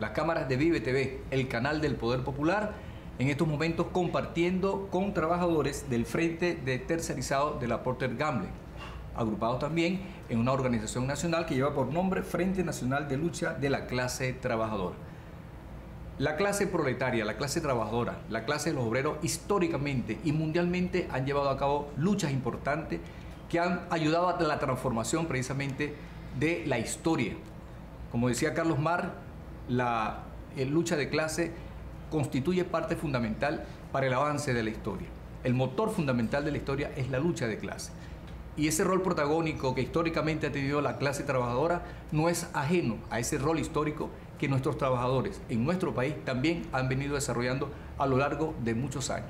las cámaras de Vive TV, el canal del Poder Popular, en estos momentos compartiendo con trabajadores del Frente de Tercerizado de la Procter & Gamble, agrupados también en una organización nacional que lleva por nombre Frente Nacional de Lucha de la Clase Trabajadora. La clase proletaria, la clase trabajadora, la clase de los obreros históricamente y mundialmente han llevado a cabo luchas importantes que han ayudado a la transformación precisamente de la historia. Como decía Carlos Marx, la lucha de clase constituye parte fundamental para el avance de la historia. El motor fundamental de la historia es la lucha de clase. Y ese rol protagónico que históricamente ha tenido la clase trabajadora no es ajeno a ese rol histórico que nuestros trabajadores en nuestro país también han venido desarrollando a lo largo de muchos años.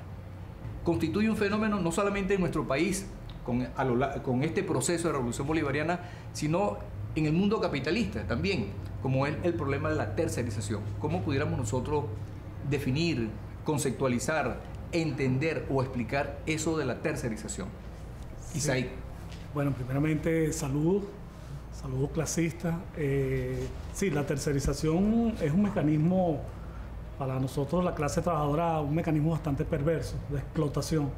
Constituye un fenómeno no solamente en nuestro país con este proceso de revolución bolivariana, sino en el mundo capitalista también, como es el problema de la tercerización. ¿Cómo pudiéramos nosotros definir, conceptualizar, entender o explicar eso de la tercerización? Sí. Isaí. Bueno, primeramente saludos clasistas. Sí, la tercerización es un mecanismo, para nosotros la clase trabajadora, un mecanismo bastante perverso de explotación.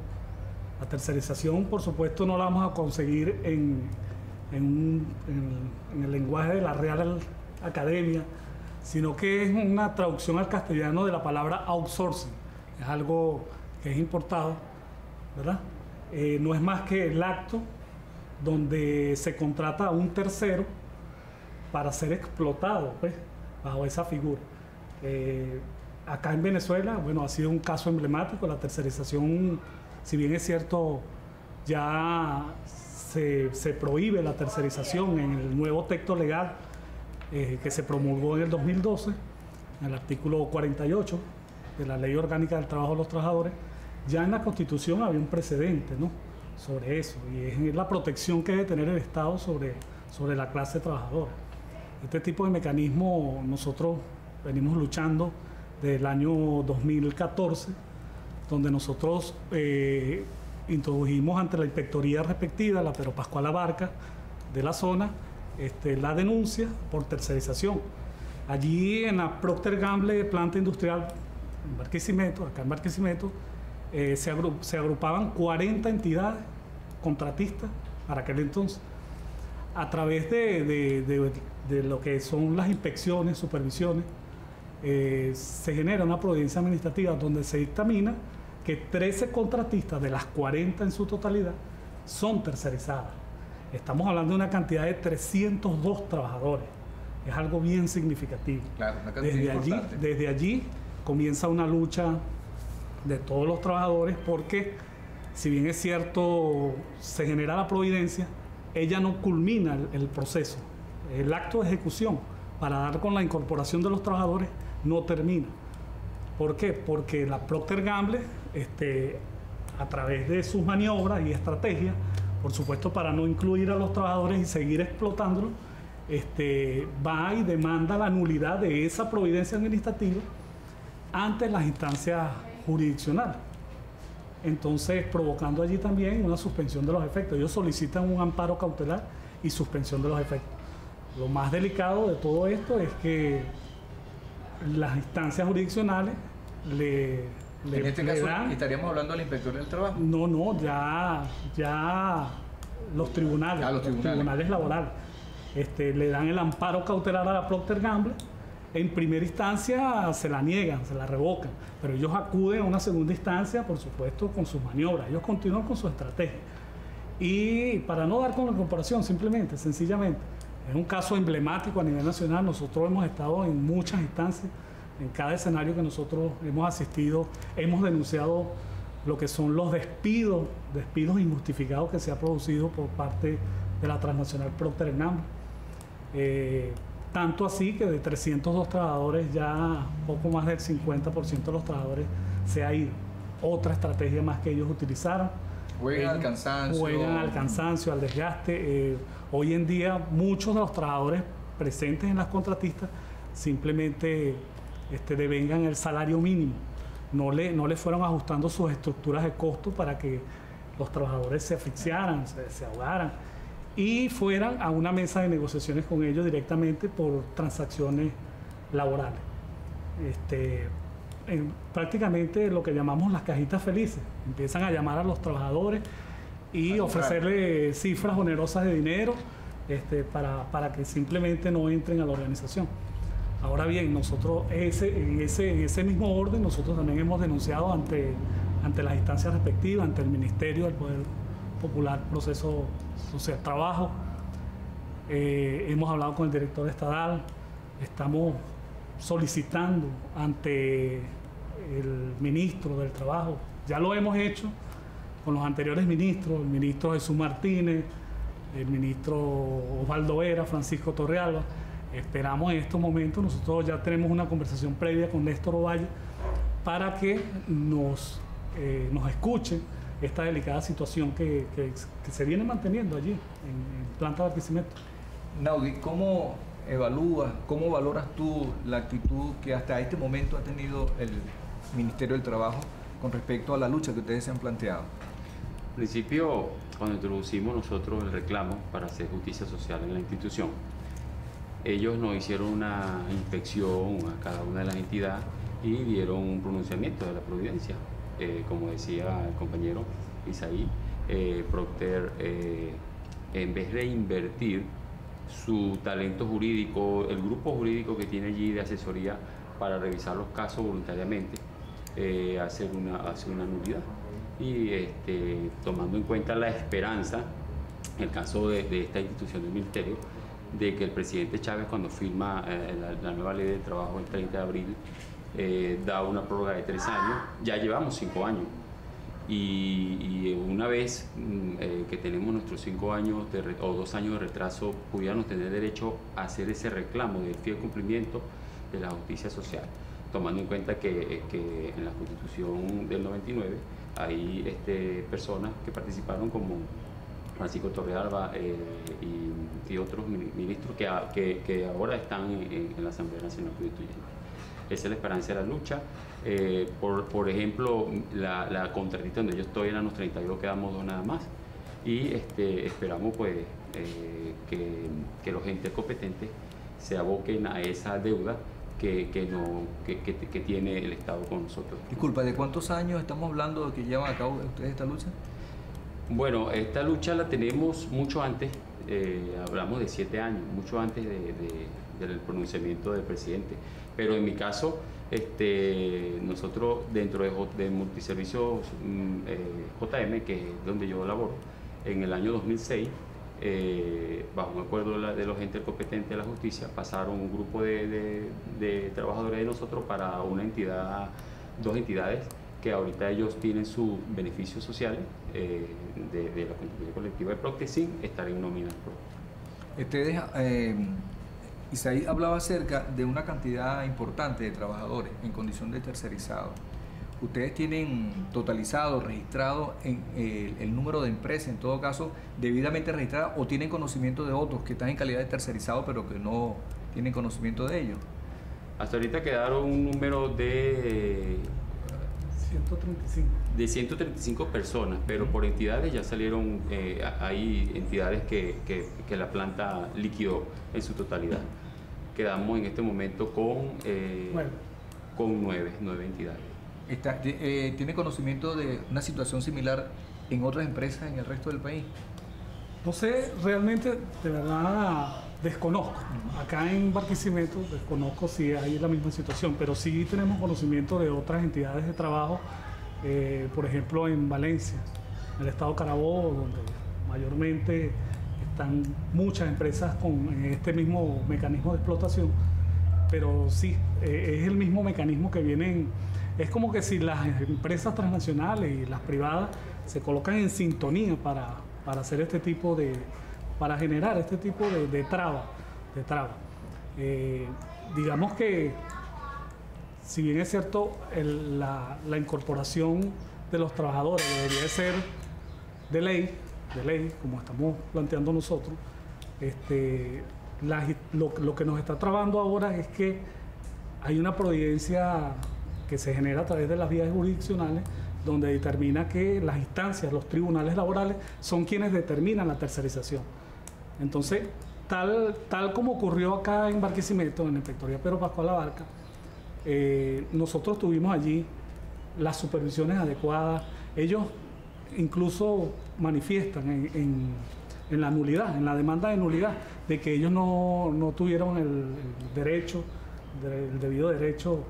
La tercerización, por supuesto, no la vamos a conseguir en el lenguaje de la Real Academia, sino que es una traducción al castellano de la palabra outsourcing. Es algo que es importado, ¿verdad? No es más que el acto donde se contrata a un tercero para ser explotado, pues, bajo esa figura. Acá en Venezuela, bueno, ha sido un caso emblemático. La tercerización, si bien es cierto, ya se prohíbe la tercerización en el nuevo texto legal que se promulgó en el 2012, en el artículo 48 de la Ley Orgánica del Trabajo de los Trabajadores. Ya en la Constitución había un precedente, ¿no?, sobre eso, y es la protección que debe tener el Estado sobre la clase trabajadora. Este tipo de mecanismo nosotros venimos luchando desde el año 2014, donde nosotros introdujimos ante la inspectoría respectiva, la Pedro Pascual Abarca de la zona, la denuncia por tercerización. Allí en la Procter & Gamble planta industrial en Barquisimeto, acá en Barquisimeto, se agrupaban 40 entidades contratistas para aquel entonces. A través de lo que son las inspecciones, supervisiones, se genera una providencia administrativa donde se dictamina que 13 contratistas de las 40 en su totalidad son tercerizadas. Estamos hablando de una cantidad de 302 trabajadores. Es algo bien significativo. Claro, una cantidad importante. Desde allí comienza una lucha de todos los trabajadores, porque si bien es cierto se genera la providencia, ella no culmina el proceso. El acto de ejecución para dar con la incorporación de los trabajadores no termina. ¿Por qué? Porque la Procter & Gamble, a través de sus maniobras y estrategias, por supuesto para no incluir a los trabajadores y seguir explotándolos, va y demanda la nulidad de esa providencia administrativa ante las instancias jurisdiccionales. Entonces, provocando allí también una suspensión de los efectos. Ellos solicitan un amparo cautelar y suspensión de los efectos. Lo más delicado de todo esto es que las instancias jurisdiccionales en este caso estaríamos hablando del inspector del trabajo. No, ya los tribunales, los tribunales laborales le dan el amparo cautelar a la Procter & Gamble. En primera instancia se la niegan, se la revocan, pero ellos acuden a una segunda instancia, por supuesto, con sus maniobras. Ellos continúan con su estrategia. Y para no dar con la comparación, sencillamente, es un caso emblemático a nivel nacional. Nosotros hemos estado en muchas instancias, en cada escenario que nosotros hemos asistido, hemos denunciado lo que son los despidos injustificados que se ha producido por parte de la transnacional Procter & Gamble. Tanto así que de 302 trabajadores, ya poco más del 50% de los trabajadores se ha ido. Otra estrategia más que ellos utilizaron. Juegan al cansancio. Juegan al cansancio, al desgaste. Hoy en día muchos de los trabajadores presentes en las contratistas simplemente devengan el salario mínimo. No le fueron ajustando sus estructuras de costo para que los trabajadores se asfixiaran, se ahogaran y fueran a una mesa de negociaciones con ellos directamente por transacciones laborales. prácticamente lo que llamamos las cajitas felices. Empiezan a llamar a los trabajadores y ofrecerle cifras onerosas de dinero para que simplemente no entren a la organización. Ahora bien, nosotros en ese mismo orden, nosotros también hemos denunciado ante las instancias respectivas, ante el Ministerio del Poder Popular, Proceso Social, Trabajo. Hemos hablado con el director estadal, estamos solicitando ante el ministro del Trabajo, ya lo hemos hecho con los anteriores ministros, el ministro Jesús Martínez, el ministro Osvaldo Vera, Francisco Torrealba. Esperamos en estos momentos, nosotros ya tenemos una conversación previa con Néstor Ovalle para que nos escuchen esta delicada situación que se viene manteniendo allí en planta de Barquisimeto. Naudi, ¿cómo evalúas, cómo valoras tú la actitud que hasta este momento ha tenido el Ministerio del Trabajo con respecto a la lucha que ustedes se han planteado? Al principio, cuando introducimos nosotros el reclamo para hacer justicia social en la institución, ellos nos hicieron una inspección a cada una de las entidades y dieron un pronunciamiento de la providencia. Como decía el compañero Isaí, Procter, en vez de invertir su talento jurídico, el grupo jurídico que tiene allí de asesoría para revisar los casos voluntariamente, hacer una nulidad. Y tomando en cuenta la esperanza, en el caso de esta institución del Ministerio, de que el presidente Chávez, cuando firma la nueva ley del trabajo el 30 de abril, da una prórroga de 3 años, ya llevamos 5 años. Y una vez que tenemos nuestros 5 años o 2 años de retraso, pudiéramos tener derecho a hacer ese reclamo del fiel cumplimiento de la justicia social, tomando en cuenta que en la Constitución del 99 hay personas que participaron como Francisco Torrealba y otros ministros que ahora están en la Asamblea Nacional Constituyente. Esa es la esperanza de la lucha. Por ejemplo, la contratista donde yo estoy eran los 32, quedamos 2 nada más. Y esperamos pues que los entes competentes se aboquen a esa deuda que tiene el Estado con nosotros. Disculpa, ¿de cuántos años estamos hablando de que llevan a cabo ustedes esta lucha? Bueno, esta lucha la tenemos mucho antes, hablamos de 7 años, mucho antes del pronunciamiento del presidente. Pero en mi caso, nosotros dentro de Multiservicios JM, que es donde yo laboro, en el año 2006, bajo un acuerdo de los entes competentes de la justicia, pasaron un grupo de trabajadores de nosotros para una entidad, 2 entidades, que ahorita ellos tienen sus beneficios sociales de la contribución colectiva de Procter sin estar en nómina. Ustedes, Isaí hablaba acerca de una cantidad importante de trabajadores en condición de tercerizado. ¿Ustedes tienen totalizado, registrado el número de empresas, en todo caso, debidamente registradas, o tienen conocimiento de otros que están en calidad de tercerizado pero que no tienen conocimiento de ellos? Hasta ahorita quedaron un número de 135 personas, pero por entidades ya salieron, hay entidades que la planta liquidó en su totalidad. Quedamos en este momento con 9 entidades. ¿Tiene conocimiento de una situación similar en otras empresas en el resto del país? No sé, realmente, de verdad, desconozco. Acá en Barquisimeto desconozco si hay la misma situación, pero sí tenemos conocimiento de otras entidades de trabajo, por ejemplo en Valencia, en el estado Carabobo, donde mayormente están muchas empresas con este mismo mecanismo de explotación, pero sí, es el mismo mecanismo que vienen. Es como que si las empresas transnacionales y las privadas se colocan en sintonía para hacer este tipo para generar este tipo de traba. Digamos que, si bien es cierto, la incorporación de los trabajadores debería ser de ley, como estamos planteando nosotros, lo que nos está trabando ahora es que hay una providencia que se genera a través de las vías jurisdiccionales, donde determina que las instancias, los tribunales laborales, son quienes determinan la tercerización. Entonces, tal como ocurrió acá en Barquisimeto, en la Inspectoría Pedro Pascual Abarca, nosotros tuvimos allí las supervisiones adecuadas. Ellos incluso manifiestan en la nulidad, en la demanda de nulidad, de que ellos no tuvieron el derecho, el debido derecho,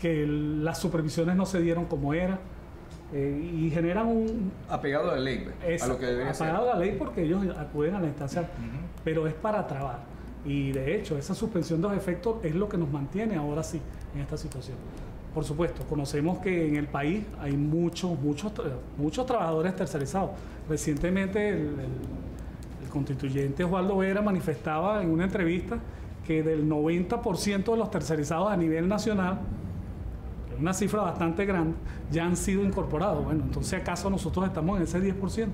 que las supervisiones no se dieron como era, y generan un... Apegado a la ley, a lo que debería ser. Apegado a la ley porque ellos acuden a la instancia, pero es para trabar. Y de hecho, esa suspensión de los efectos es lo que nos mantiene ahora sí en esta situación. Por supuesto, conocemos que en el país hay muchos trabajadores tercerizados. Recientemente el constituyente Osvaldo Vera manifestaba en una entrevista que del 90% de los tercerizados a nivel nacional, que es una cifra bastante grande, ya han sido incorporados. Bueno, entonces ¿acaso nosotros estamos en ese 10%?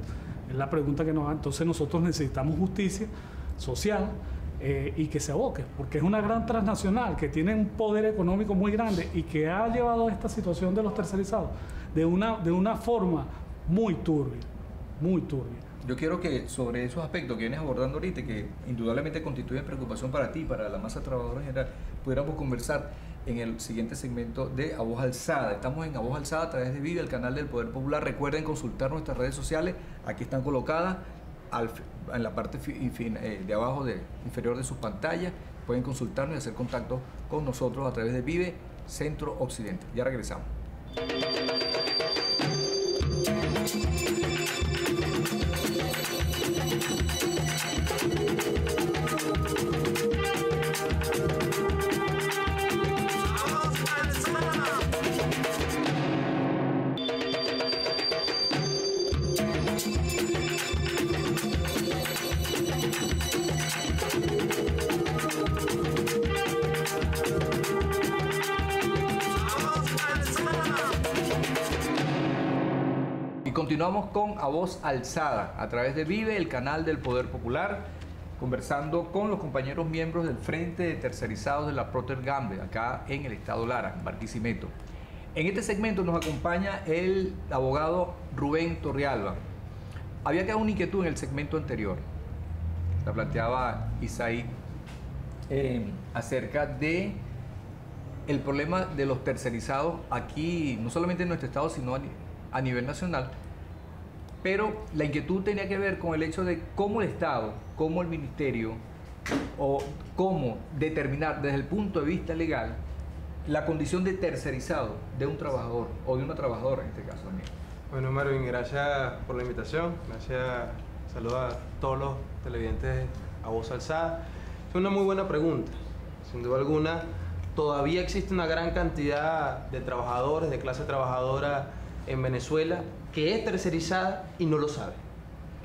Es la pregunta que nos da. Entonces nosotros necesitamos justicia social, y que se aboque, porque es una gran transnacional que tiene un poder económico muy grande y que ha llevado a esta situación de los tercerizados de una forma muy turbia, muy turbia. Yo quiero que sobre esos aspectos que vienes abordando ahorita, que indudablemente constituyen preocupación para ti, para la masa trabajadora en general, pudiéramos conversar en el siguiente segmento de A Voz Alzada. Estamos en A Voz Alzada a través de Vive, el canal del Poder Popular. Recuerden consultar nuestras redes sociales, aquí están colocadas en la parte de abajo inferior de sus pantallas. Pueden consultarnos y hacer contacto con nosotros a través de Vive Centro Occidente. Ya regresamos. Continuamos con A Voz Alzada a través de Vive, el canal del Poder Popular, conversando con los compañeros miembros del Frente de Tercerizados de la Procter & Gamble, acá en el estado Lara, en Barquisimeto. En este segmento nos acompaña el abogado Rubén Torrealba. Había quedado una inquietud en el segmento anterior, la planteaba Isaí, acerca de el problema de los tercerizados aquí, no solamente en nuestro estado, sino a nivel nacional. Pero la inquietud tenía que ver con el hecho de cómo el Estado, cómo el Ministerio, o cómo determinar desde el punto de vista legal la condición de tercerizado de un trabajador o de una trabajadora en este caso también. Bueno, Marvin, gracias por la invitación. Gracias, saludos a todos los televidentes A Voz Alzada. Es una muy buena pregunta. Sin duda alguna, todavía existe una gran cantidad de trabajadores, de clase trabajadora en Venezuela, que es tercerizada y no lo sabe,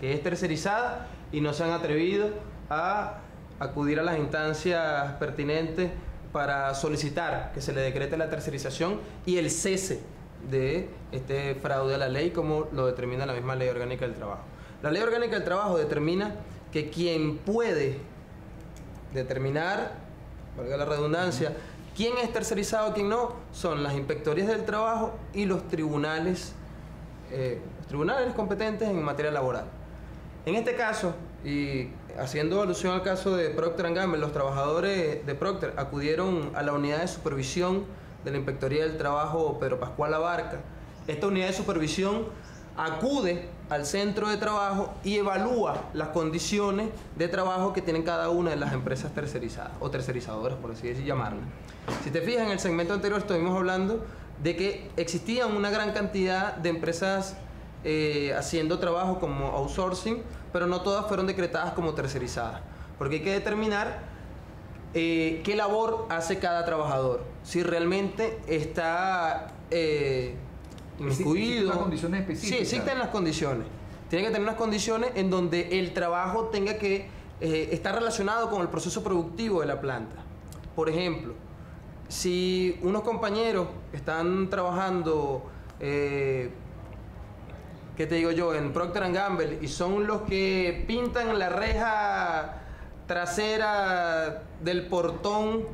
que es tercerizada y no se han atrevido a acudir a las instancias pertinentes para solicitar que se le decrete la tercerización y el cese de este fraude a la ley, como lo determina la misma Ley Orgánica del Trabajo. La Ley Orgánica del Trabajo determina que quien puede determinar, valga la redundancia, quién es tercerizado, quién no, son las inspectorías del trabajo y los tribunales competentes en materia laboral. En este caso, y haciendo alusión al caso de Procter & Gamble, los trabajadores de Procter acudieron a la unidad de supervisión de la Inspectoría del Trabajo Pedro Pascual Abarca. Esta unidad de supervisión acude al centro de trabajo y evalúa las condiciones de trabajo que tienen cada una de las empresas tercerizadas o tercerizadoras, por así llamarlas. Si te fijas, en el segmento anterior estuvimos hablando de que existían una gran cantidad de empresas haciendo trabajo como outsourcing, pero no todas fueron decretadas como tercerizadas, porque hay que determinar qué labor hace cada trabajador, si realmente está incluido. ¿Existen condiciones específicas? Sí, existen las condiciones. Tiene que tener unas condiciones en donde el trabajo tenga que estar relacionado con el proceso productivo de la planta. Por ejemplo, si unos compañeros están trabajando, ¿qué te digo yo?, en Procter & Gamble, y son los que pintan la reja trasera del portón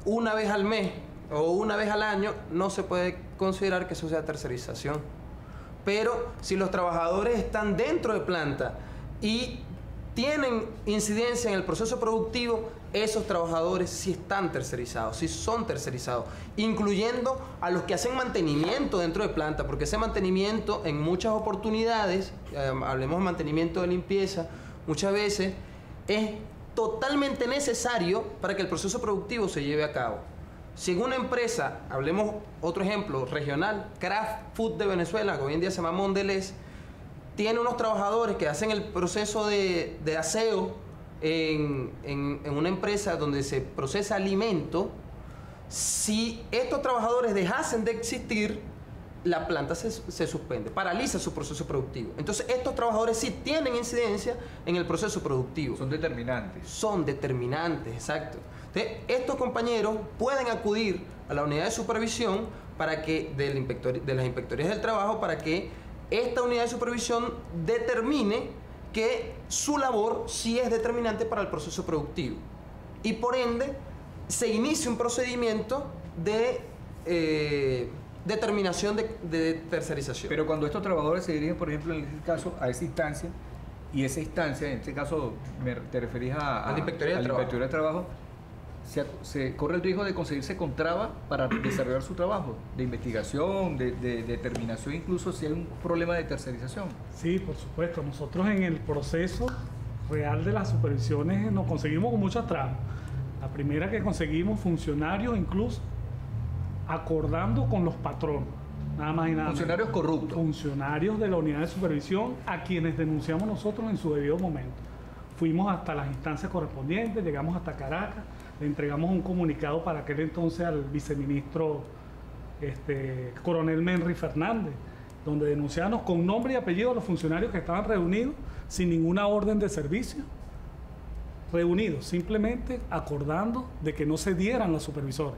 una vez al mes o una vez al año, no se puede considerar que eso sea tercerización. Pero si los trabajadores están dentro de planta y tienen incidencia en el proceso productivo, esos trabajadores sí están tercerizados, sí son tercerizados, incluyendo a los que hacen mantenimiento dentro de planta, porque ese mantenimiento en muchas oportunidades, hablemos de mantenimiento de limpieza, muchas veces es totalmente necesario para que el proceso productivo se lleve a cabo. Si en una empresa, hablemos otro ejemplo regional, Kraft Food de Venezuela, que hoy en día se llama Mondelez, tiene unos trabajadores que hacen el proceso de aseo en una empresa donde se procesa alimento. Si estos trabajadores dejasen de existir, la planta se suspende, paraliza su proceso productivo. Entonces estos trabajadores sí tienen incidencia en el proceso productivo. Son determinantes. Son determinantes, exacto. Entonces, estos compañeros pueden acudir a la unidad de supervisión para que, de las inspectorías del trabajo, para que esta unidad de supervisión determine que su labor sí es determinante para el proceso productivo. Y por ende, se inicia un procedimiento de determinación de tercerización. Pero cuando estos trabajadores se dirigen, por ejemplo, en este caso, a esa instancia, y esa instancia, en este caso, te referís a la Inspectoría del Trabajo, se corre el riesgo de conseguirse con trabas para desarrollar su trabajo, de investigación, de determinación, incluso si hay un problema de tercerización. Sí, por supuesto. Nosotros en el proceso real de las supervisiones nos conseguimos con muchas trabas. La primera que conseguimos, funcionarios incluso acordando con los patronos, nada más y nada menos. Funcionarios corruptos. Funcionarios de la unidad de supervisión a quienes denunciamos nosotros en su debido momento. Fuimos hasta las instancias correspondientes, llegamos hasta Caracas, le entregamos un comunicado para aquel entonces al viceministro coronel Menry Fernández, donde denunciábamos con nombre y apellido a los funcionarios que estaban reunidos sin ninguna orden de servicio, reunidos simplemente acordando de que no se dieran las supervisiones.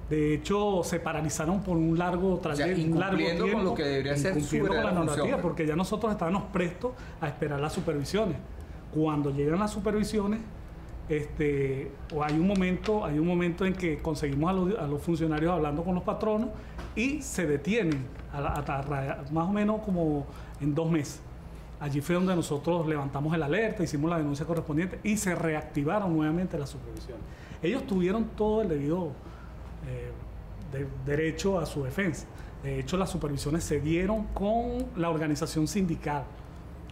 De hecho, se paralizaron por un largo trayecto, incumpliendo con lo que debería ser su con la normativa, función, porque ya nosotros estábamos prestos a esperar las supervisiones. Cuando llegan las supervisiones, hay un momento en que conseguimos a los funcionarios hablando con los patronos y se detienen más o menos como en 2 meses. Allí fue donde nosotros levantamos el alerta, hicimos la denuncia correspondiente y se reactivaron nuevamente las supervisiones. Ellos tuvieron todo el debido derecho a su defensa. De hecho, las supervisiones se dieron con la organización sindical,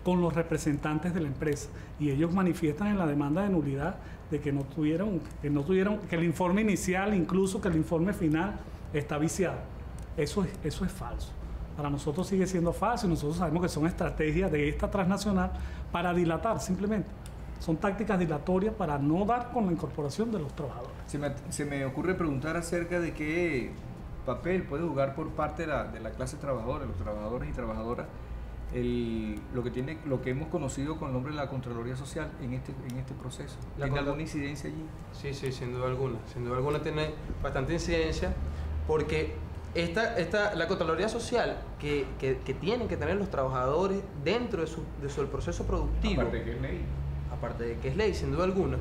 con los representantes de la empresa, y ellos manifiestan en la demanda de nulidad de que que el informe inicial, incluso que el informe final está viciado. Eso es falso. Para nosotros sigue siendo falso y nosotros sabemos que son estrategias de esta transnacional para dilatar simplemente. Son tácticas dilatorias para no dar con la incorporación de los trabajadores. Se me ocurre preguntar acerca de qué papel puede jugar por parte de la clase trabajadora, los trabajadores y trabajadoras, lo que hemos conocido con el nombre de la Contraloría Social en este proceso. ¿Tiene alguna incidencia allí? Sí, sin duda alguna. Sin duda alguna tiene bastante incidencia, porque la Contraloría Social que tienen que tener los trabajadores dentro de su proceso productivo. Aparte de que es ley. Aparte de que es ley, sin duda alguna.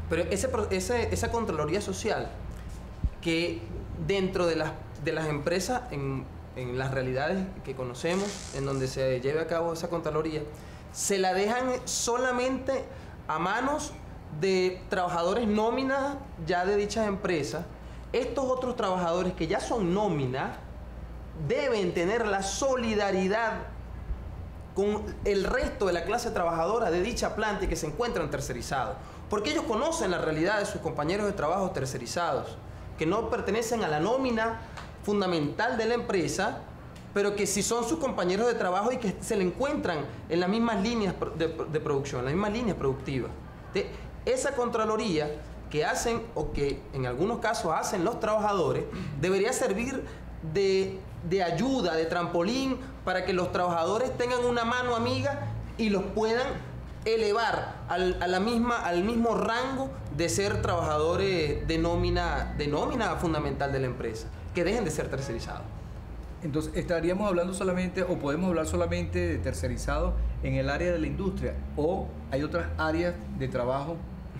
Pero esa Contraloría Social, que dentro de las empresas, en las realidades que conocemos, en donde se lleve a cabo esa Contraloría, se la dejan solamente a manos de trabajadores nómina ya de dichas empresas. Estos otros trabajadores que ya son nómina deben tener la solidaridad con el resto de la clase trabajadora de dicha planta y que se encuentran tercerizados, porque ellos conocen la realidad de sus compañeros de trabajo tercerizados, que no pertenecen a la nómina fundamental de la empresa, pero que sí son sus compañeros de trabajo y que se le encuentran en las mismas líneas de producción, en las mismas líneas productivas. Esa Contraloría que hacen, o que en algunos casos hacen los trabajadores, debería servir de ayuda, de trampolín, para que los trabajadores tengan una mano amiga y los puedan elevar al mismo rango de ser trabajadores de nómina fundamental de la empresa, que dejen de ser tercerizados. Entonces, estaríamos hablando solamente, o podemos hablar solamente de tercerizado en el área de la industria, o hay otras áreas de trabajo,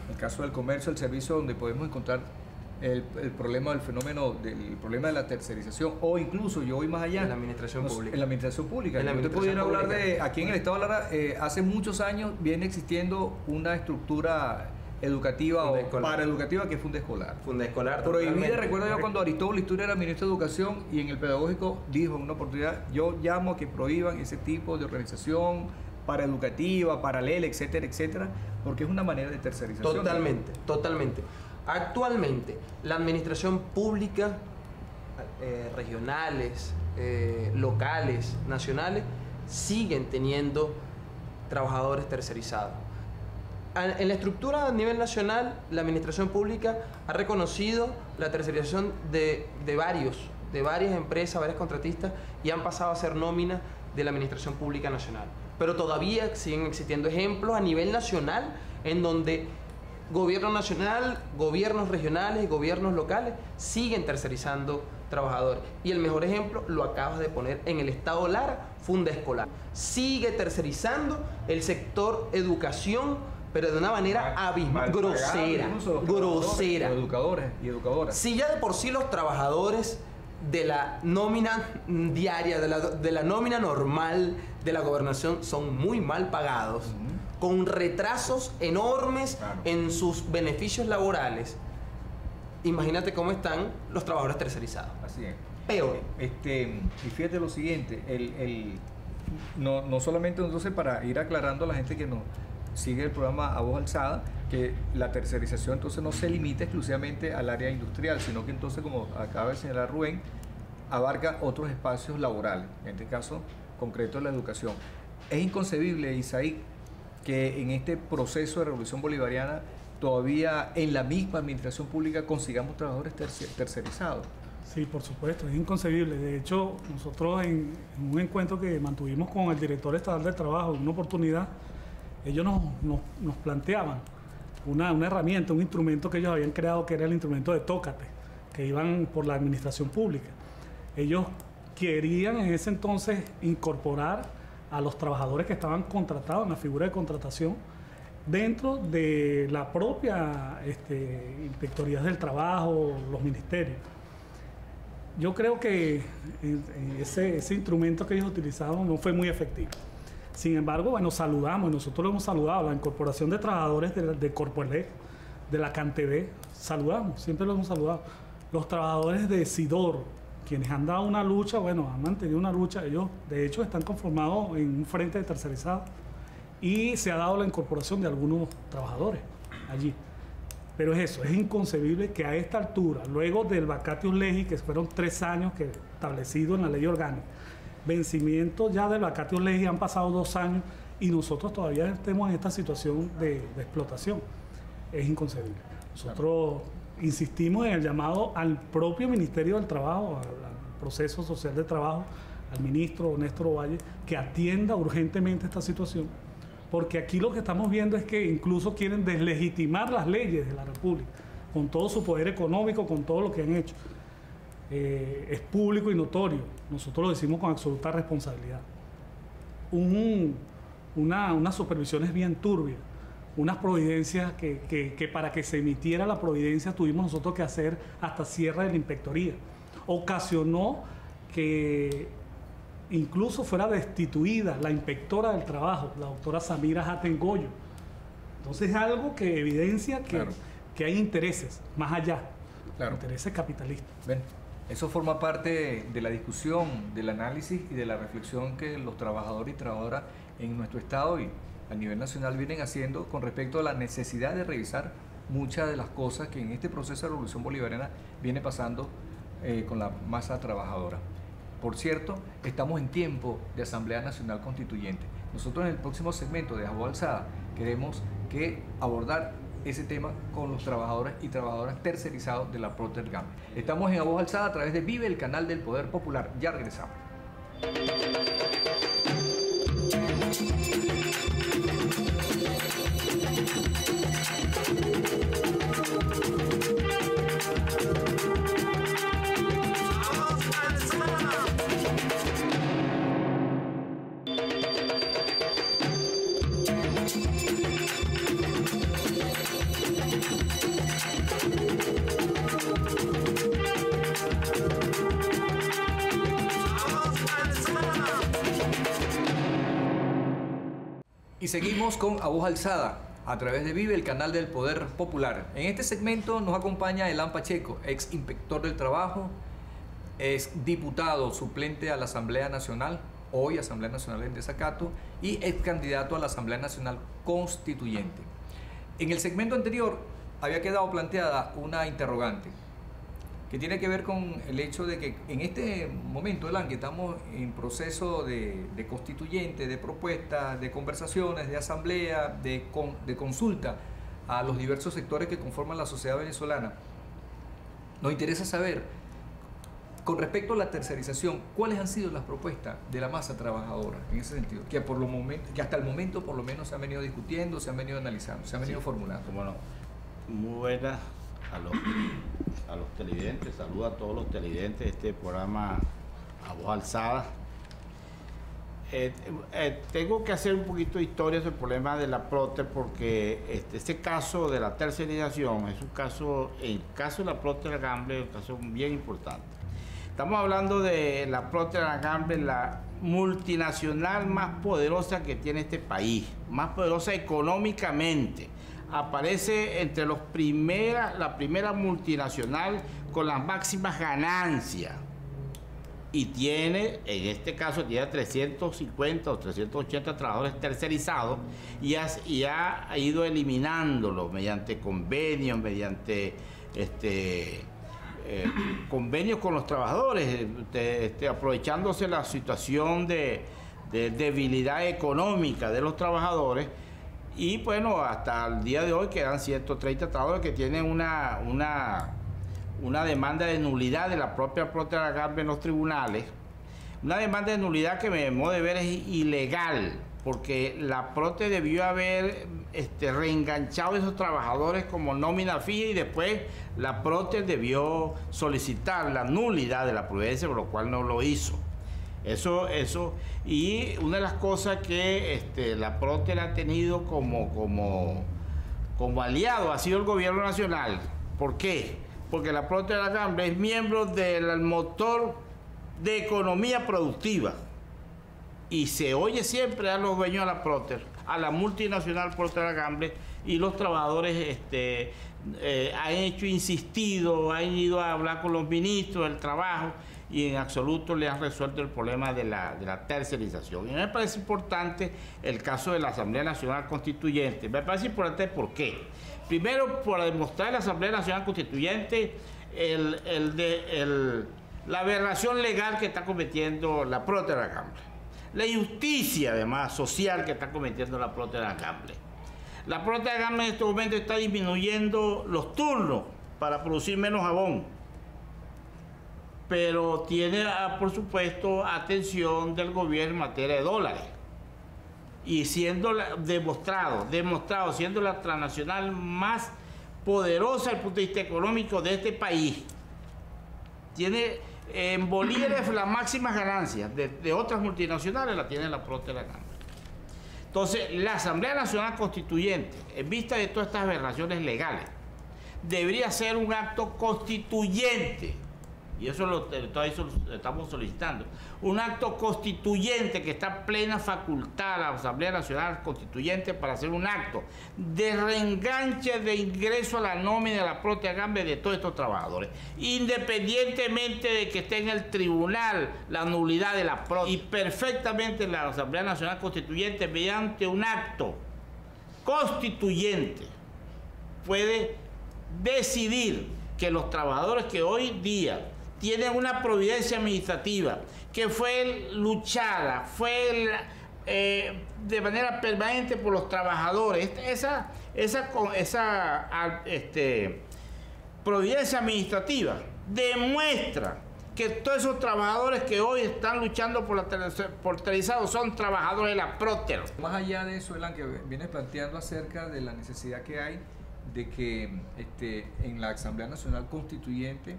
en el caso del comercio, el servicio, donde podemos encontrar el problema del fenómeno, del problema de la tercerización, o incluso yo voy más allá. En la administración pública. En la administración pública. En la Yo te administración pudiera hablar pública. de, aquí en el Estado de Lara, hace muchos años viene existiendo una estructura educativa o Fundaescolar. paraeducativa que es Fundescolar. Fundaescolar. Prohibida, totalmente. recuerdo yo cuando Aristóbulo Istúriz era ministro de Educación y en el pedagógico dijo en una oportunidad, yo llamo a que prohíban ese tipo de organización paraeducativa, paralela, etcétera, etcétera, porque es una manera de tercerización. Totalmente, totalmente. Actualmente, la administración pública, regionales, locales, nacionales, siguen teniendo trabajadores tercerizados. En la estructura a nivel nacional, la administración pública ha reconocido la tercerización de varias empresas, varios contratistas, y han pasado a ser nómina de la administración pública nacional. Pero todavía siguen existiendo ejemplos a nivel nacional en donde gobierno nacional, gobiernos regionales y gobiernos locales siguen tercerizando trabajadores. Y el mejor ejemplo lo acabas de poner en el estado Lara, Fundescolar. Sigue tercerizando el sector educación, pero de una manera abismal, grosera, grosera. Educadores y educadoras. Si ya de por sí los trabajadores de la nómina diaria, de la nómina normal de la gobernación son muy mal pagados, con retrasos enormes en sus beneficios laborales, imagínate cómo están los trabajadores tercerizados. Así es. Peor. Y fíjate lo siguiente, no solamente entonces para ir aclarando a la gente que nos sigue el programa A Voz Alzada, que la tercerización entonces no se limita exclusivamente al área industrial, sino que entonces, como acaba de señalar Rubén, abarca otros espacios laborales, en este caso concreto la educación. Es inconcebible, Isaí, que en este proceso de revolución bolivariana todavía en la misma administración pública consigamos trabajadores tercerizados. Sí, por supuesto, es inconcebible. De hecho, nosotros en un encuentro que mantuvimos con el director estatal del trabajo, en una oportunidad, ellos nos planteaban una herramienta, un instrumento que ellos habían creado, que era el instrumento de Tócate, que iban por la administración pública. Ellos querían en ese entonces incorporar a los trabajadores que estaban contratados en la figura de contratación dentro de la propia inspectorías del trabajo, los ministerios. Yo creo que ese instrumento que ellos utilizaron no fue muy efectivo. Sin embargo, bueno, saludamos, nosotros lo hemos saludado, la incorporación de trabajadores de Corpoelec, de la CanTV, saludamos, siempre lo hemos saludado. Los trabajadores de Sidor, quienes han dado una lucha, bueno, han mantenido una lucha, ellos de hecho están conformados en un frente de tercerizado y se ha dado la incorporación de algunos trabajadores allí. Pero es eso, es inconcebible que a esta altura, luego del vacatio legis, que fueron 3 años que establecido en la ley orgánica, vencimiento ya del vacatio legis, han pasado 2 años y nosotros todavía estemos en esta situación de explotación. Es inconcebible. Nosotros insistimos en el llamado al propio Ministerio del Trabajo, al proceso social de trabajo, al ministro Néstor Ovalle, que atienda urgentemente esta situación, porque aquí lo que estamos viendo es que incluso quieren deslegitimar las leyes de la República, con todo su poder económico, con todo lo que han hecho. Es público y notorio, nosotros lo decimos con absoluta responsabilidad. Unas supervisiones bien turbias, unas providencias que para que se emitiera la providencia tuvimos nosotros que hacer hasta cierre de la inspectoría. Ocasionó que incluso fuera destituida la inspectora del trabajo, la doctora Samira Hatengoyo. Entonces es algo que evidencia que hay intereses más allá, intereses capitalistas. Ven, eso forma parte de la discusión, del análisis y de la reflexión que los trabajadores y trabajadoras en nuestro estado y a nivel nacional vienen haciendo con respecto a la necesidad de revisar muchas de las cosas que en este proceso de revolución bolivariana viene pasando con la masa trabajadora. Por cierto, estamos en tiempo de Asamblea Nacional Constituyente. Nosotros en el próximo segmento de A Voz Alzada queremos abordar ese tema con los trabajadores y trabajadoras tercerizados de la Procter Gamble. Estamos en A Voz Alzada a través de Vive, el canal del Poder Popular. Ya regresamos. seguimos con A Voz Alzada, a través de Vive, el canal del Poder Popular. En este segmento nos acompaña Elan Pacheco, ex inspector del trabajo, ex diputado suplente a la Asamblea Nacional, hoy Asamblea Nacional en desacato, y ex candidato a la Asamblea Nacional Constituyente. En el segmento anterior había quedado planteada una interrogante que tiene que ver con el hecho de que en este momento, Elan, que estamos en proceso de constituyente, de propuestas, de conversaciones, de asamblea, de consulta a los diversos sectores que conforman la sociedad venezolana, nos interesa saber, con respecto a la tercerización, cuáles han sido las propuestas de la masa trabajadora en ese sentido, que hasta el momento por lo menos se han venido discutiendo, se han venido analizando, se han venido formulando. Bueno, muy buenas a los televidentes, saludo a todos los televidentes de este programa A Voz Alzada. Tengo que hacer un poquito de historia sobre el problema de la Próter, porque este caso de la tercerización es un caso, el caso de la Próter Gamble es un caso bien importante. Estamos hablando de la Procter & Gamble, la multinacional más poderosa que tiene este país, más poderosa económicamente. Aparece entre la primera multinacional con las máximas ganancias. Y tiene, en este caso, tiene 350 o 380 trabajadores tercerizados y ha ido eliminándolos mediante convenios, mediante convenios con los trabajadores, aprovechándose la situación de debilidad económica de los trabajadores. Y bueno, hasta el día de hoy quedan 130 trabajadores que tienen una demanda de nulidad de la propia Procter & Gamble en los tribunales. Una demanda de nulidad que, a mi modo de ver, es ilegal, porque la Procter debió haber reenganchado a esos trabajadores como nómina fija, y después la Procter debió solicitar la nulidad de la prudencia, por lo cual no lo hizo. Eso, y una de las cosas que la Procter ha tenido como aliado ha sido el gobierno nacional. ¿Por qué? Porque la Procter & Gamble es miembro del motor de economía productiva. Y se oye siempre a los dueños de la Procter, a la multinacional Procter & Gamble, y los trabajadores han insistido, han ido a hablar con los ministros del trabajo, y en absoluto le han resuelto el problema de la tercerización. Y me parece importante el caso de la Asamblea Nacional Constituyente. Me parece importante ¿por qué? Primero, por demostrar a la Asamblea Nacional Constituyente la aberración legal que está cometiendo la Procter & Gamble. La injusticia, además, social que está cometiendo la Procter & Gamble. La Procter & Gamble en este momento está disminuyendo los turnos para producir menos jabón, pero tiene, por supuesto, atención del gobierno en materia de dólares. Y siendo demostrado, siendo la transnacional más poderosa desde el punto de vista económico de este país, tiene en bolívares las máximas ganancias de otras multinacionales, la tiene la Procter & Gamble. Entonces, la Asamblea Nacional Constituyente, en vista de todas estas aberraciones legales, debería ser un acto constituyente, y eso lo estamos solicitando, un acto constituyente que está plena facultad a la Asamblea Nacional Constituyente para hacer un acto de reenganche de ingreso a la nómina de la Procter & Gamble de todos estos trabajadores, independientemente de que esté en el tribunal la nulidad de la Procter. Y perfectamente la Asamblea Nacional Constituyente, mediante un acto constituyente, puede decidir que los trabajadores que hoy día tienen una providencia administrativa que fue luchada, de manera permanente por los trabajadores, esa providencia administrativa demuestra que todos esos trabajadores que hoy están luchando por tercerizado son trabajadores de la Procter. Más allá de eso, Elan, que vienes planteando acerca de la necesidad que hay de que en la Asamblea Nacional Constituyente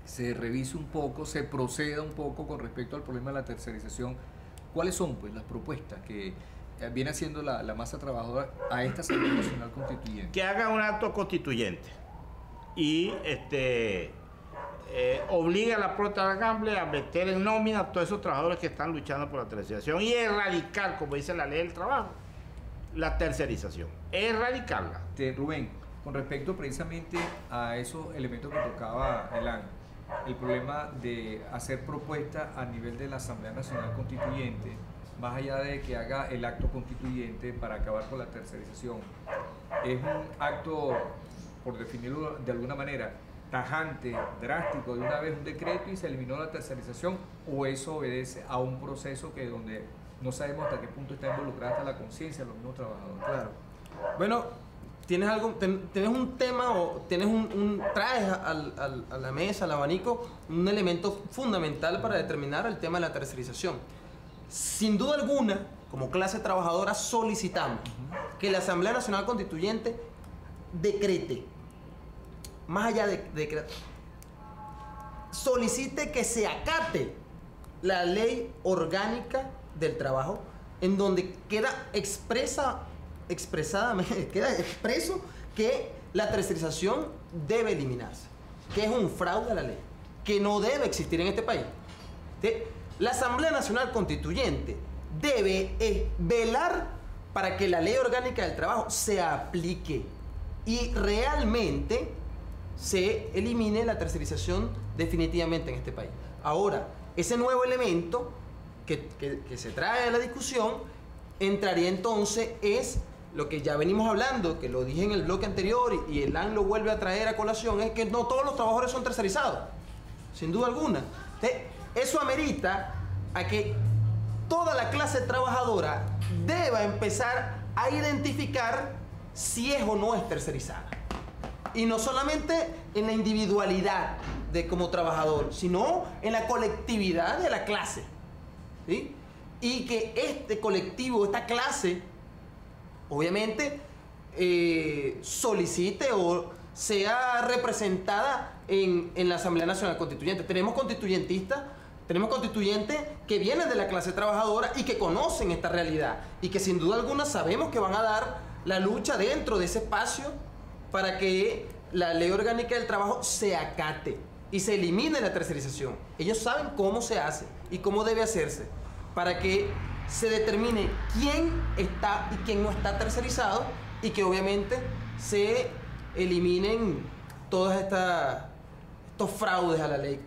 se revise un poco, se proceda un poco con respecto al problema de la tercerización. ¿Cuáles son, pues, las propuestas que viene haciendo la masa trabajadora a esta Asamblea Nacional Constituyente? Que haga un acto constituyente y obliga a la Procter & Gamble a meter en nómina a todos esos trabajadores que están luchando por la tercerización y erradicar, como dice la ley del trabajo, la tercerización, erradicarla. Rubén, con respecto precisamente a esos elementos que tocaba Elan, el problema de hacer propuestas a nivel de la Asamblea Nacional Constituyente, más allá de que haga el acto constituyente para acabar con la tercerización, es un acto, por definirlo de alguna manera, tajante, drástico, de una vez un decreto y se eliminó la tercerización, o eso obedece a un proceso que donde no sabemos hasta qué punto está involucrada hasta la conciencia de los mismos trabajadores. Claro. Bueno, tienes un tema o traes a la mesa, al abanico, un elemento fundamental para determinar el tema de la tercerización. Sin duda alguna, como clase trabajadora, solicitamos que la Asamblea Nacional Constituyente decrete, más allá de decretar, solicite que se acate la ley orgánica del trabajo, en donde queda queda expreso que la tercerización debe eliminarse, que es un fraude a la ley, que no debe existir en este país. La Asamblea Nacional Constituyente debe velar para que la ley orgánica del trabajo se aplique y realmente se elimine la tercerización definitivamente en este país. Ahora, ese nuevo elemento que se trae a la discusión entraría entonces es lo que ya venimos hablando, que lo dije en el bloque anterior y Elan lo vuelve a traer a colación, es que no todos los trabajadores son tercerizados, sin duda alguna. Eso amerita a que toda la clase trabajadora deba empezar a identificar si es o no es tercerizada. Y no solamente en la individualidad de como trabajador, sino en la colectividad de la clase, ¿sí? Y que este colectivo, esta clase, obviamente solicite o sea representada en la Asamblea Nacional Constituyente. Tenemos constituyentes que vienen de la clase trabajadora y que conocen esta realidad y que sin duda alguna sabemos que van a dar la lucha dentro de ese espacio para que la ley orgánica del trabajo se acate y se elimine la tercerización. Ellos saben cómo se hace y cómo debe hacerse para que se determine quién está y quién no está tercerizado y que obviamente se eliminen todos estos fraudes a la ley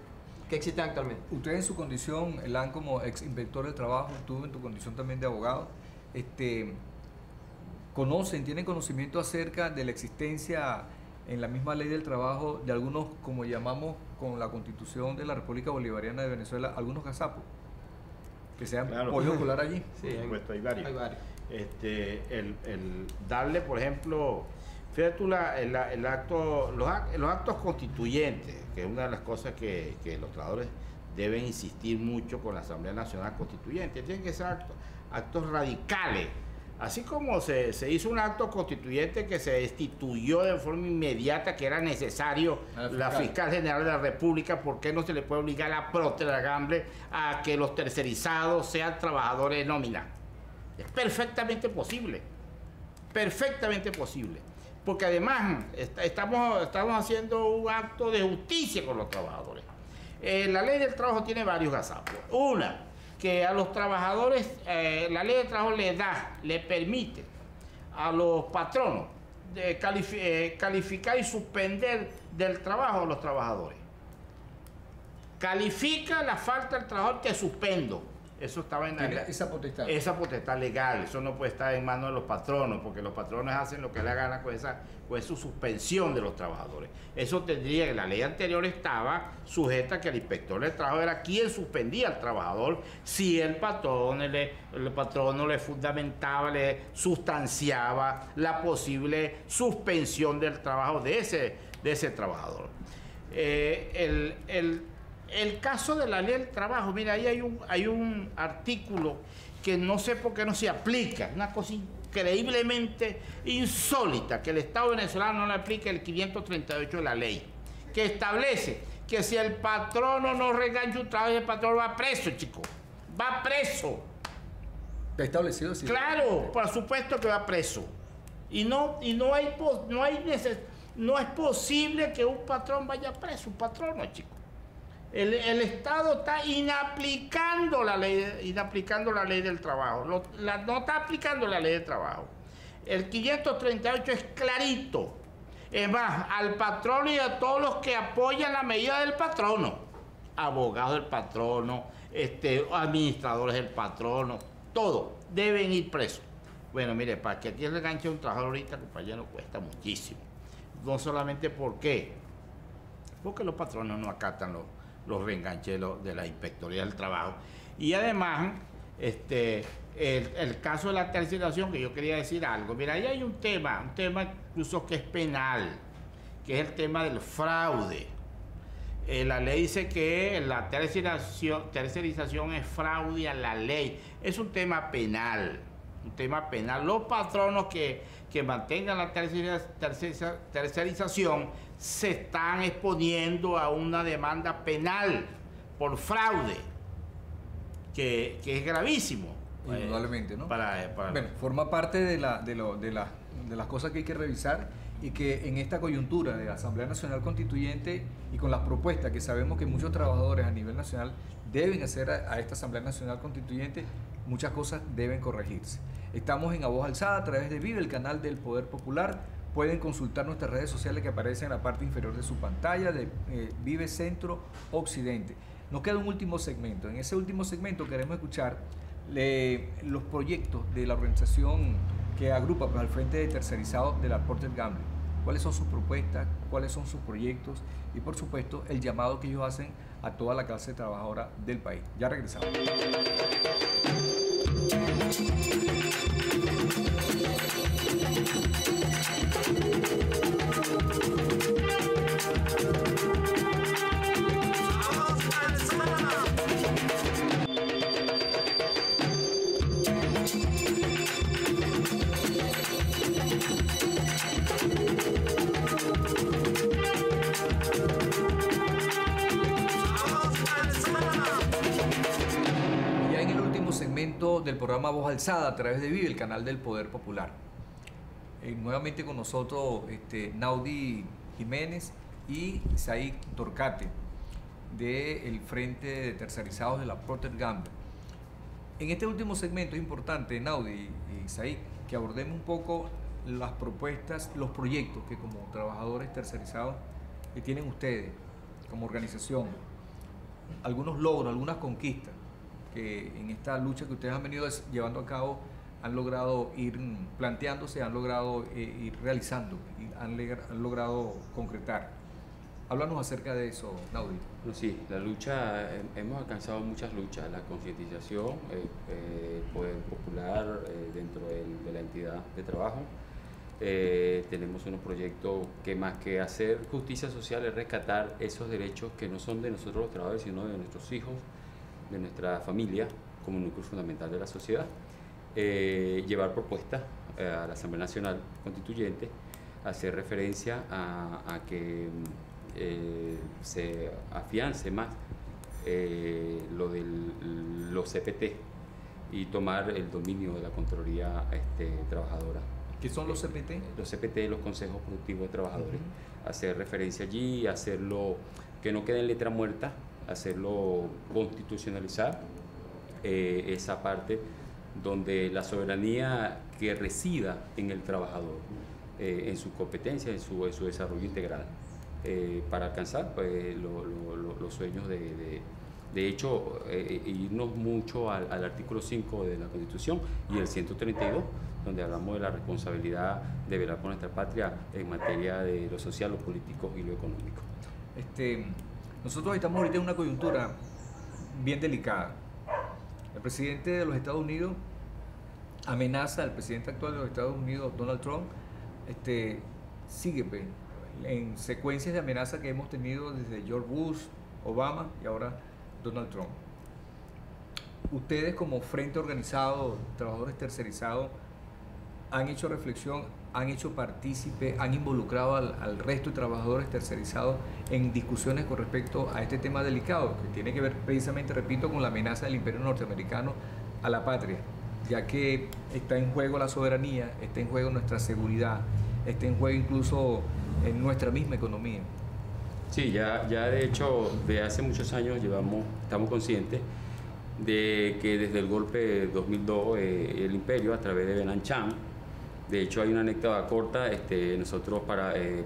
que existen actualmente. Usted en su condición, Elan, como ex inspector del trabajo, tú en tu condición también de abogado, tienen conocimiento acerca de la existencia en la misma ley del trabajo de algunos, como llamamos con la Constitución de la República Bolivariana de Venezuela, algunos gazapos que se han podido colar allí. Sí, por supuesto, hay varios. El darle, por ejemplo, fíjate tú los actos constituyentes, que es una de las cosas que los trabajadores deben insistir mucho con la Asamblea Nacional Constituyente, tienen que ser actos radicales. Así como se hizo un acto constituyente que se destituyó de forma inmediata, que era necesario la fiscal general de la República, ¿por qué no se le puede obligar a Procter & Gamble a que los tercerizados sean trabajadores de nómina? Es perfectamente posible, porque además estamos haciendo un acto de justicia con los trabajadores. La ley del trabajo tiene varios gazapos. Una, que a los trabajadores, la ley del trabajo le permite a los patronos calificar y suspender del trabajo a los trabajadores. Califica la falta del trabajador, te suspendo. Eso estaba en esa potestad. Esa potestad legal, eso no puede estar en manos de los patronos, porque los patronos hacen lo que les gana con esa suspensión de los trabajadores. Eso tendría que, la ley anterior estaba sujeta a que el inspector del trabajo era quien suspendía al trabajador si el patrón no le fundamentaba, le sustanciaba la posible suspensión del trabajo de ese trabajador. El caso de la ley del trabajo, mira, ahí hay un artículo que no sé por qué no se aplica, una cosa increíblemente insólita, que el Estado venezolano no le aplica el 538 de la ley, que establece que si el patrono no regancha un trabajo, el patrón va preso, chico, va preso. ¿Está establecido? Sí. Claro, por supuesto que va preso. Y no es posible que un patrón vaya preso, un patrono, chico. El Estado está inaplicando la ley del trabajo, no está aplicando la ley del trabajo. El 538 es clarito. Es más, al patrono y a todos los que apoyan la medida del patrono, abogados del patrono, administradores del patrono, todos deben ir presos. Bueno, mire, para que aquí le enganche un trabajador ahorita, compañero, cuesta muchísimo. No solamente porque los patronos no acatan los reenganches de la Inspectoría del Trabajo. Y además, el caso de la tercerización, que yo quería decir algo. Mira, ahí hay un tema incluso que es penal, que es el tema del fraude. La ley dice que la tercerización es fraude a la ley. Es un tema penal. Los patronos que mantengan la tercerización se están exponiendo a una demanda penal por fraude, que es gravísimo. Indudablemente, ¿no? Bueno, forma parte de las cosas que hay que revisar, y que en esta coyuntura de la Asamblea Nacional Constituyente y con las propuestas que sabemos que muchos trabajadores a nivel nacional deben hacer a esta Asamblea Nacional Constituyente, muchas cosas deben corregirse. Estamos en A Voz Alzada a través de Vive, el canal del Poder Popular. Pueden consultar nuestras redes sociales que aparecen en la parte inferior de su pantalla, de Vive Centro Occidente. Nos queda un último segmento. En ese último segmento queremos escuchar los proyectos de la organización que agrupa al Frente de Tercerizados de la Procter & Gamble. ¿Cuáles son sus propuestas? ¿Cuáles son sus proyectos? Y por supuesto, el llamado que ellos hacen a toda la clase trabajadora del país. Ya regresamos. Del programa Voz Alzada a través de Vive, el canal del Poder Popular. Nuevamente con nosotros Naudi Jiménez y Isaí Torcate del Frente de Tercerizados de la Procter & Gamble. En este último segmento es importante, Naudi y Isaí, que abordemos un poco las propuestas, los proyectos que como trabajadores tercerizados que tienen ustedes como organización, algunos logros, algunas conquistas que en esta lucha que ustedes han venido llevando a cabo han logrado ir planteándose, han logrado ir realizando y han logrado concretar. Háblanos acerca de eso, Naudi. Sí, la lucha, hemos alcanzado muchas luchas, la concientización, el poder popular dentro de la entidad de trabajo. Tenemos unos proyectos que más que hacer justicia social es rescatar esos derechos que no son de nosotros los trabajadores, sino de nuestros hijos, de nuestra familia como núcleo fundamental de la sociedad. Llevar propuestas a la Asamblea Nacional Constituyente, hacer referencia a que se afiance más lo de los CPT y tomar el dominio de la Contraloría trabajadora. ¿Qué son los CPT? Los CPT, los Consejos Productivos de Trabajadores. Hacer referencia allí, hacerlo que no quede en letra muerta, hacerlo constitucionalizar, esa parte donde la soberanía que resida en el trabajador, en su competencia, en su desarrollo integral, para alcanzar pues, los sueños de hecho, irnos mucho al artículo 5 de la Constitución y el 132, donde hablamos de la responsabilidad de velar por nuestra patria en materia de lo social, lo político y lo económico. Nosotros estamos ahorita en una coyuntura bien delicada. El presidente de los Estados Unidos amenaza, el presidente actual de los Estados Unidos, Donald Trump, sigue en secuencias de amenazas que hemos tenido desde George Bush, Obama y ahora Donald Trump. Ustedes como frente organizado, trabajadores tercerizados, han hecho reflexión, han hecho partícipe, han involucrado al resto de trabajadores tercerizados en discusiones con respecto a este tema delicado, que tiene que ver precisamente, repito, con la amenaza del imperio norteamericano a la patria, ya que está en juego la soberanía, está en juego nuestra seguridad, está en juego incluso en nuestra misma economía. Sí, ya de hecho, de hace muchos años estamos conscientes de que desde el golpe de 2002 el imperio, a través de Benan Chan, De hecho, hay una anécdota corta. Nosotros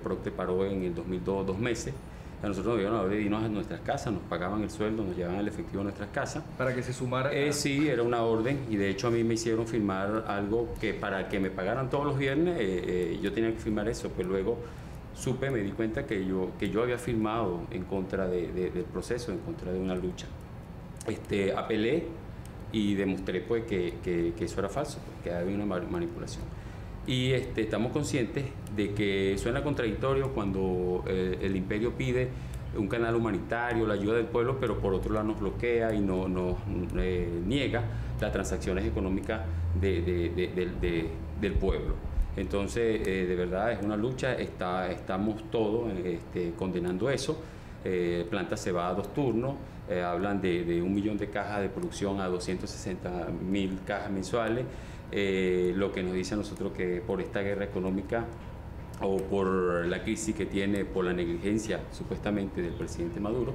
Procter paró en el 2002 2 meses. A nosotros nos dieron la orden de irnos a nuestras casas, nos pagaban el sueldo, nos llevaban el efectivo a nuestras casas. Para que se sumara. Sí, era una orden, y de hecho a mí me hicieron firmar algo que para que me pagaran todos los viernes yo tenía que firmar eso. Pues luego me di cuenta que yo había firmado en contra del proceso, en contra de una lucha. Apelé y demostré pues que eso era falso, pues, que había una manipulación. Y estamos conscientes de que suena contradictorio cuando el imperio pide un canal humanitario, la ayuda del pueblo, pero por otro lado nos bloquea y nos niega las transacciones económicas del pueblo. Entonces, de verdad es una lucha, estamos todos condenando eso. Planta se va a 2 turnos, hablan de 1 millón de cajas de producción a 260.000 cajas mensuales. Lo que nos dice a nosotros que por esta guerra económica o por la crisis que tiene, por la negligencia supuestamente del presidente Maduro,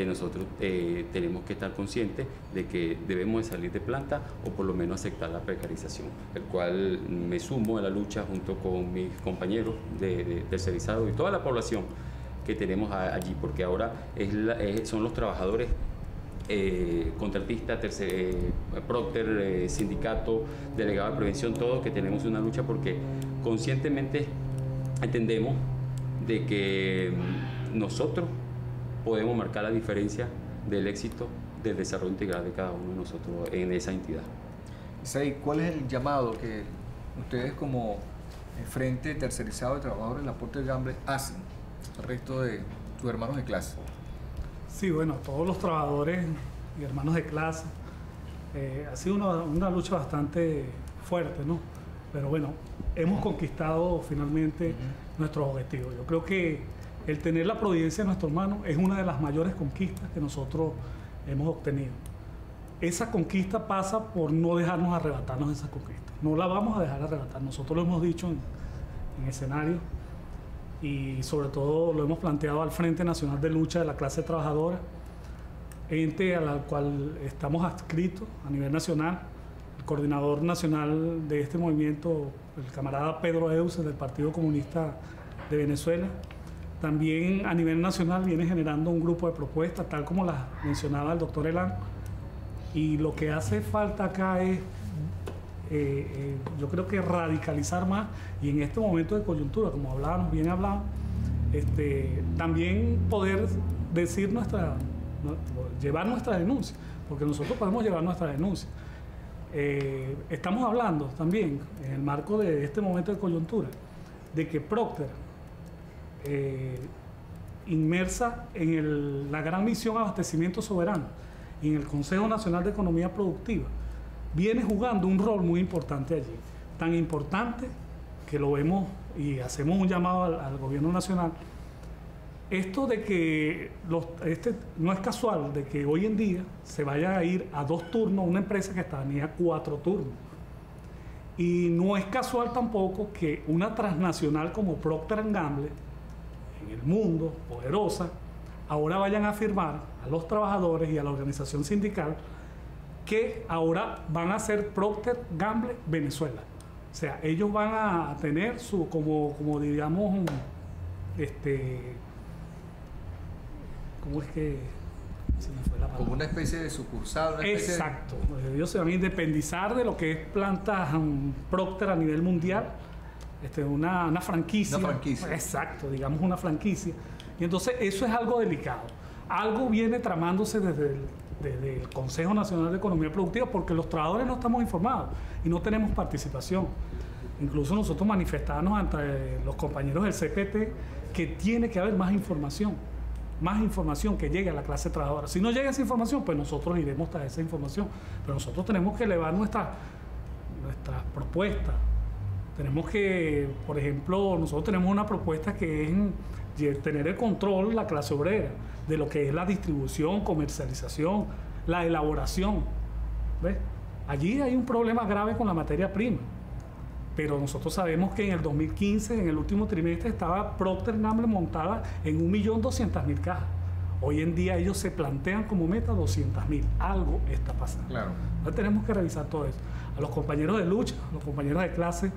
nosotros tenemos que estar conscientes de que debemos de salir de planta o por lo menos aceptar la precarización, el cual me sumo a la lucha junto con mis compañeros de tercerizado y toda la población que tenemos allí, porque ahora son los trabajadores, contratistas, Procter, sindicato, delegado de prevención, todos que tenemos una lucha porque conscientemente entendemos de que nosotros podemos marcar la diferencia del éxito del desarrollo integral de cada uno de nosotros en esa entidad. Isaí, ¿cuál es el llamado que ustedes como Frente Tercerizado de Trabajadores de la Procter Gamble hacen al resto de sus hermanos de clase? Sí, bueno, todos los trabajadores y hermanos de clase, ha sido una lucha bastante fuerte, ¿no? Pero bueno, hemos conquistado finalmente nuestros objetivos. Yo creo que el tener la providencia en nuestras manos es una de las mayores conquistas que nosotros hemos obtenido. Esa conquista pasa por no dejarnos arrebatarnos de esa conquista. No la vamos a dejar arrebatar. Nosotros lo hemos dicho en escenario y sobre todo lo hemos planteado al Frente Nacional de Lucha de la Clase Trabajadora, ente al cual estamos adscritos a nivel nacional. El coordinador nacional de este movimiento, el camarada Pedro Euse, del Partido Comunista de Venezuela. También a nivel nacional viene generando un grupo de propuestas, tal como las mencionaba el doctor Elan. Y lo que hace falta acá es, yo creo que radicalizar más, y en este momento de coyuntura, como bien hablábamos, también poder decir llevar nuestra denuncia, porque nosotros podemos llevar nuestra denuncia. Estamos hablando también, en el marco de este momento de coyuntura, de que Procter, inmersa en la gran misión Abastecimiento Soberano y en el Consejo Nacional de Economía Productiva, viene jugando un rol muy importante allí. Tan importante que lo vemos y hacemos un llamado al gobierno nacional. Esto de que no es casual de que hoy en día se vaya a ir a 2 turnos una empresa que tenía 4 turnos. Y no es casual tampoco que una transnacional como Procter & Gamble, en el mundo, poderosa, ahora vayan a firmar a los trabajadores y a la organización sindical que ahora van a ser Procter & Gamble Venezuela. O sea, ellos van a tener como digamos, ¿cómo es que se me fue la palabra? Como una especie de sucursal. Exacto. Ellos se van a independizar de lo que es plantas Procter a nivel mundial. Una franquicia. Una franquicia. Exacto, digamos una franquicia. Y entonces eso es algo delicado. Algo viene tramándose desde el Consejo Nacional de Economía Productiva porque los trabajadores no estamos informados y no tenemos participación. Incluso nosotros manifestamos ante los compañeros del CPT que tiene que haber más información que llegue a la clase trabajadora. Si no llega esa información, pues nosotros iremos tras esa información. Pero nosotros tenemos que elevar nuestras propuestas. Tenemos que, por ejemplo, nosotros tenemos una propuesta que es tener el control, la clase obrera, de lo que es la distribución, comercialización, la elaboración. ¿Ves? Allí hay un problema grave con la materia prima. Pero nosotros sabemos que en el 2015, en el último trimestre, estaba Procter & Gamble montada en 1.200.000 cajas. Hoy en día ellos se plantean como meta 200.000. Algo está pasando. Claro. Entonces tenemos que revisar todo eso. A los compañeros de lucha, a los compañeros de clase,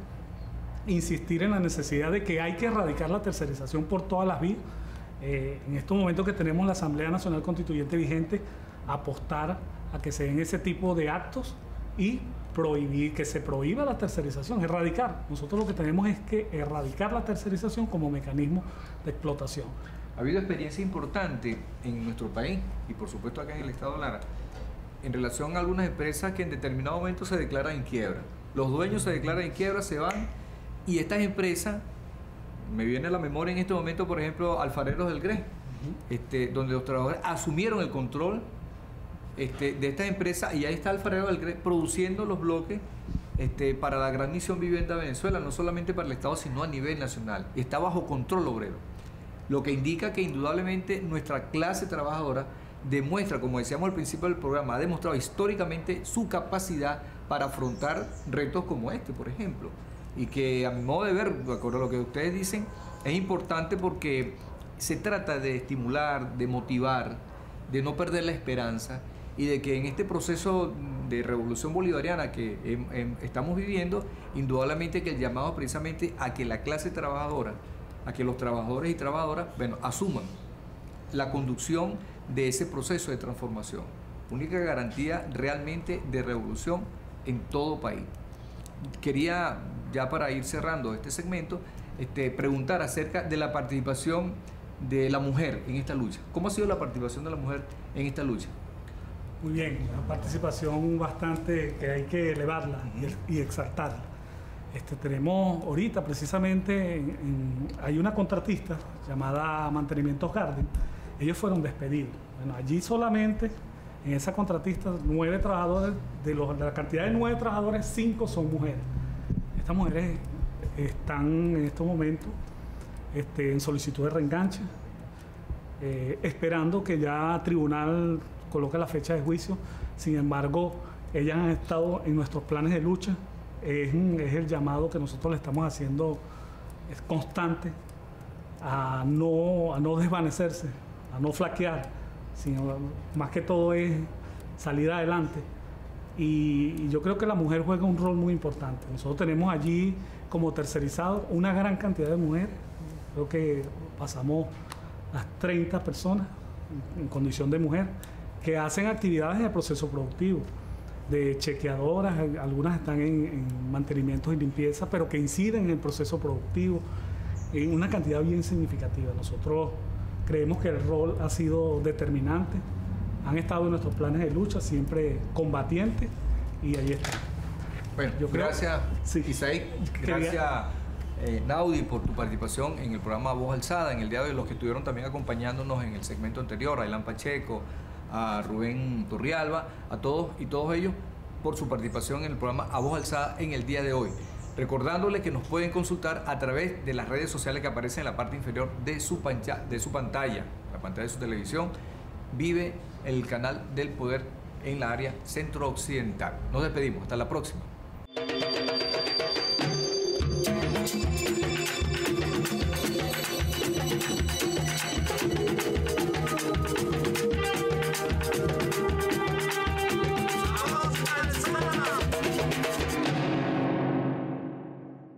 insistir en la necesidad de que hay que erradicar la tercerización por todas las vías. En estos momentos que tenemos la Asamblea Nacional Constituyente vigente, apostar a que se den ese tipo de actos y prohibir, que se prohíba la tercerización, erradicar. Nosotros lo que tenemos es que erradicar la tercerización como mecanismo de explotación. Ha habido experiencia importante en nuestro país y por supuesto acá en el estado de Lara en relación a algunas empresas que en determinado momento se declaran en quiebra. Los dueños se declaran en quiebra, se van y estas empresas, me viene a la memoria en este momento, por ejemplo, Alfareros del Grés, donde los trabajadores asumieron el control de estas empresas y ahí está Alfareros del Grés produciendo los bloques para la Gran Misión Vivienda Venezuela, no solamente para el Estado, sino a nivel nacional. Está bajo control obrero, lo que indica que indudablemente nuestra clase trabajadora demuestra, como decíamos al principio del programa, ha demostrado históricamente su capacidad para afrontar retos como este, por ejemplo. Y que a mi modo de ver, de acuerdo a lo que ustedes dicen, es importante porque se trata de estimular, de motivar, de no perder la esperanza y de que en este proceso de revolución bolivariana que estamos viviendo, indudablemente que el llamado precisamente a que la clase trabajadora, a que los trabajadores y trabajadoras, asuman la conducción de ese proceso de transformación, única garantía realmente de revolución en todo país. Quería, ya para ir cerrando este segmento, preguntar acerca de la participación de la mujer en esta lucha. ¿Cómo ha sido la participación de la mujer en esta lucha? Muy bien, una participación bastante que hay que elevarla y exaltarla. Tenemos ahorita precisamente, hay una contratista llamada Mantenimientos Garden. Ellos fueron despedidos. Bueno, allí solamente en esa contratista 9 trabajadores, de la cantidad de 9 trabajadores, 5 son mujeres. Estas mujeres están en estos momentos en solicitud de reenganche, esperando que ya el tribunal coloque la fecha de juicio. Sin embargo, ellas han estado en nuestros planes de lucha. Es el llamado que nosotros le estamos haciendo, es constante, a no desvanecerse, a no flaquear, sino más que todo es salir adelante. Y yo creo que la mujer juega un rol muy importante. Nosotros tenemos allí como tercerizados una gran cantidad de mujeres. Creo que pasamos las 30 personas en condición de mujer que hacen actividades en el proceso productivo, de chequeadoras, algunas están en mantenimientos y limpieza, pero que inciden en el proceso productivo en una cantidad bien significativa. Nosotros creemos que el rol ha sido determinante, han estado en nuestros planes de lucha, siempre combatientes, y ahí está. Bueno, gracias, Isaí, gracias Naudi por tu participación en el programa Voz Alzada en el día de hoy, los que estuvieron también acompañándonos en el segmento anterior, a Ailán Pacheco, a Rubén Turrialba, a todos y todos ellos por su participación en el programa A Voz Alzada en el día de hoy. Recordándoles que nos pueden consultar a través de las redes sociales que aparecen en la parte inferior de su pantalla, la pantalla de su televisión. Vive el canal del poder en la área centro-occidental. Nos despedimos, hasta la próxima.